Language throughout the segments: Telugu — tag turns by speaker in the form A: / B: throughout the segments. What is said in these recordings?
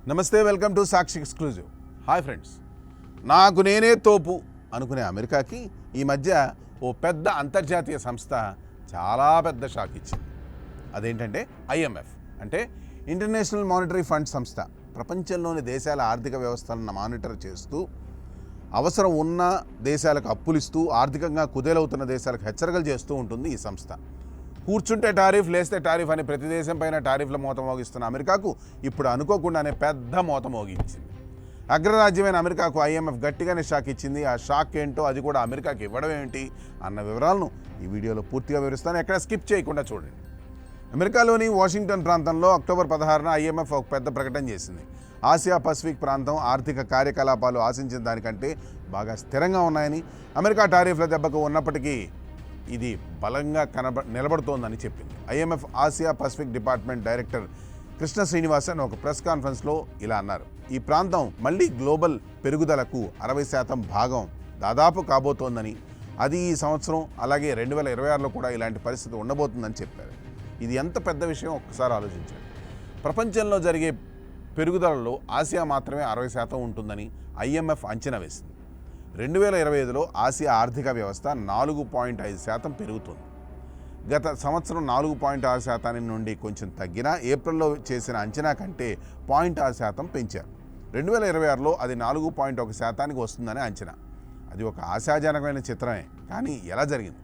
A: నమస్తే, welcome to Sakshi exclusive. Hi friends, నాకు నేనే తోపు అనుకునే అమెరికాకి ఈ మధ్య ఓ పెద్ద అంతర్జాతీయ సంస్థ చాలా పెద్ద షాక్ ఇచ్చింది. అదేంటంటే ఐఎంఎఫ్ అంటే ఇంటర్నేషనల్ మానిటరీ ఫండ్ సంస్థ. ప్రపంచంలోని దేశాల ఆర్థిక వ్యవస్థలను మానిటర్ చేస్తూ అవసరం ఉన్న దేశాలకు అప్పులిస్తూ ఆర్థికంగా కుదేలవుతున్న దేశాలకు హెచ్చరికలు చేస్తూ ఉంటుంది ఈ సంస్థ. కూర్చుంటే టారిఫ్, లేస్తే టారిఫ్ అని ప్రతి దేశం పైన టారిఫ్ల మోత మోగిస్తున్న అమెరికాకు ఇప్పుడు అనుకోకుండానే పెద్ద మోత మోగించింది. అగ్రరాజ్యమైన అమెరికాకు ఐఎంఎఫ్ గట్టిగానే షాక్ ఇచ్చింది. ఆ షాక్ ఏంటో, అది కూడా అమెరికాకి ఇవ్వడం ఏంటి అన్న వివరాలను ఈ వీడియోలో పూర్తిగా వివరిస్తాను. ఎక్కడ స్కిప్ చేయకుండా చూడండి. అమెరికాలోని వాషింగ్టన్ ప్రాంతంలో అక్టోబర్ 16న ఐఎంఎఫ్ ఒక పెద్ద ప్రకటన చేసింది. ఆసియా పసిఫిక్ ప్రాంతం ఆర్థిక కార్యకలాపాలు ఆశించిన దానికంటే బాగా స్థిరంగా ఉన్నాయని, అమెరికా టారిఫ్ల దెబ్బకు ఉన్నప్పటికీ ఇది బలంగా నిలబడుతోందని చెప్పింది. IMF Asia Pacific department director Krishna Srinivasan ఒక ప్రెస్ కాన్ఫరెన్స్లో ఇలా అన్నారు. ఈ ప్రాంతం మళ్ళీ గ్లోబల్ పెరుగుదలకు 60% భాగం దాదాపు కాబోతోందని, అది ఈ సంవత్సరం అలాగే 2026లో కూడా ఇలాంటి పరిస్థితి ఉండబోతుందని చెప్పారు. ఇది ఎంత పెద్ద విషయం ఒక్కసారి ఆలోచించండి. ప్రపంచంలో జరిగే పెరుగుదలలో ఆసియా మాత్రమే 60% ఉంటుందని ఐఎంఎఫ్ అంచనా వేసింది. 2025లో ఆసియా ఆర్థిక వ్యవస్థ 4.5% పెరుగుతుంది. గత సంవత్సరం 4.6% నుండి కొంచెం తగ్గినా ఏప్రిల్లో చేసిన అంచనా కంటే 0.6% పెంచారు. 2026లో అది 4.1%కి వస్తుందని అంచనా. అది ఒక ఆశాజనకమైన చిత్రమే, కానీ ఎలా జరిగింది?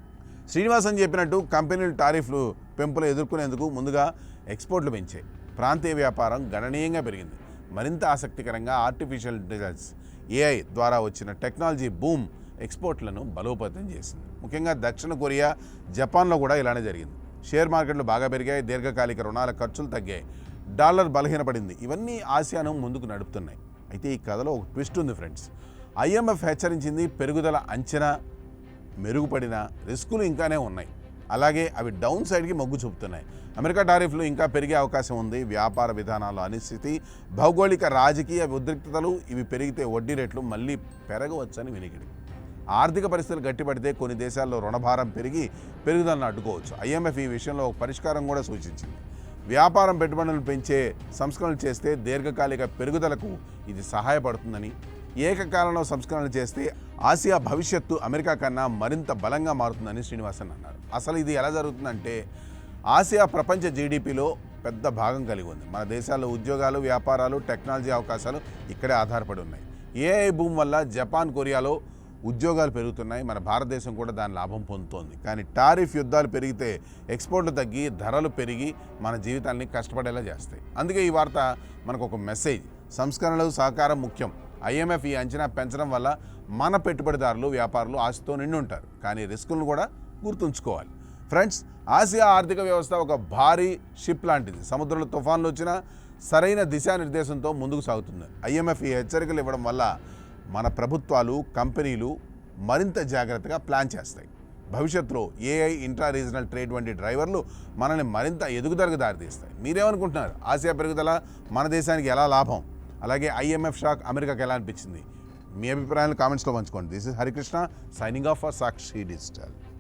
A: శ్రీనివాసన్ చెప్పినట్టు కంపెనీలు టారిఫ్లు పెంపులు ఎదుర్కొనేందుకు ముందుగా ఎక్స్పోర్ట్లు పెంచాయి. ప్రాంతీయ వ్యాపారం గణనీయంగా పెరిగింది. మరింత ఆసక్తికరంగా ఆర్టిఫిషియల్ ఇంటెలిజెన్స్ ఏఐ ద్వారా వచ్చిన టెక్నాలజీ బూమ్ ఎక్స్పోర్ట్లను బలోపేతం చేసింది. ముఖ్యంగా దక్షిణ కొరియా, జపాన్లో కూడా ఇలానే జరిగింది. షేర్ మార్కెట్లు బాగా పెరిగాయి. దీర్ఘకాలిక రుణాల ఖర్చులు తగ్గాయి. డాలర్ బలహీనపడింది. ఇవన్నీ ఆసియాను ముందుకు నడుపుతున్నాయి. అయితే ఈ కథలో ఒక ట్విస్ట్ ఉంది ఫ్రెండ్స్. ఐఎంఎఫ్ హెచ్చరించింది, పెరుగుదల అంచనా మెరుగుపడిన రిస్కులు ఇంకానే ఉన్నాయి. అలాగే అవి డౌన్ సైడ్కి మొగ్గు చూపుతున్నాయి. అమెరికా టారిఫ్లు ఇంకా పెరిగే అవకాశం ఉంది. వ్యాపార విధానాల్లో అనిశ్చితి, భౌగోళిక రాజకీయ ఉద్రిక్తతలు ఇవి పెరిగితే వడ్డీ రేట్లు మళ్ళీ పెరగవచ్చని వినికిడి. ఆర్థిక పరిస్థితులు గట్టిపడితే కొన్ని దేశాల్లో రుణభారం పెరిగి పెరుగుదలను అడ్డుకోవచ్చు. ఐఎంఎఫ్ ఈ విషయంలో ఒక పరిష్కారం కూడా సూచించింది. వ్యాపారం పెట్టుబడులను పెంచే సంస్కరణలు చేస్తే దీర్ఘకాలిక పెరుగుదలకు ఇది సహాయపడుతుందని, ఏకకాలంలో సంస్కరణలు చేస్తే ఆసియా భవిష్యత్తు అమెరికా కన్నా మరింత బలంగా మారుతుందని శ్రీనివాసన్ అన్నారు. అసలు ఇది ఎలా జరుగుతుందంటే, ఆసియా ప్రపంచ జీడిపిలో పెద్ద భాగం కలిగి ఉంది. మన దేశాల్లో ఉద్యోగాలు, వ్యాపారాలు, టెక్నాలజీ అవకాశాలు ఇక్కడే ఆధారపడి ఉన్నాయి. ఏఐ భూమి వల్ల జపాన్, కొరియాలో ఉద్యోగాలు పెరుగుతున్నాయి. మన భారతదేశం కూడా దాని లాభం పొందుతోంది. కానీ టారిఫ్ యుద్ధాలు పెరిగితే ఎక్స్పోర్ట్లు తగ్గి ధరలు పెరిగి మన జీవితాన్ని కష్టపడేలా చేస్తాయి. అందుకే ఈ వార్త మనకు ఒక మెసేజ్. సంస్కరణలు, సహకారం ముఖ్యం. ఐఎంఎఫ్ ఈ అంచనా పెంచడం వల్ల మన పెట్టుబడిదారులు, వ్యాపారులు ఆశతో నిండి ఉంటారు. కానీ రిస్కులను కూడా గుర్తుంచుకోవాలి. ఫ్రెండ్స్, ఆసియా ఆర్థిక వ్యవస్థ ఒక భారీ షిప్ లాంటిది. సముద్రంలో తుఫాన్లు వచ్చినా సరైన దిశానిర్దేశంతో ముందుకు సాగుతుంది. ఐఎంఎఫ్ ఈ హెచ్చరికలు ఇవ్వడం వల్ల మన ప్రభుత్వాలు, కంపెనీలు మరింత జాగ్రత్తగా ప్లాన్ చేస్తాయి. భవిష్యత్తులో ఏఐ, ఇంట్రా రీజనల్ ట్రేడ్ వంటి డ్రైవర్లు మనల్ని మరింత ఎదుగుదలకు దారితీస్తాయి. మీరేమనుకుంటున్నారు? ఆసియా పెరుగుదల మన దేశానికి ఎలా లాభం? అలాగే ఐఎంఎఫ్ షాక్ అమెరికాకి ఎలా అనిపించింది? మీ అభిప్రాయాలను కామెంట్స్లో పంచుకోండి. This is Harikrishna signing off for Sakshi digital.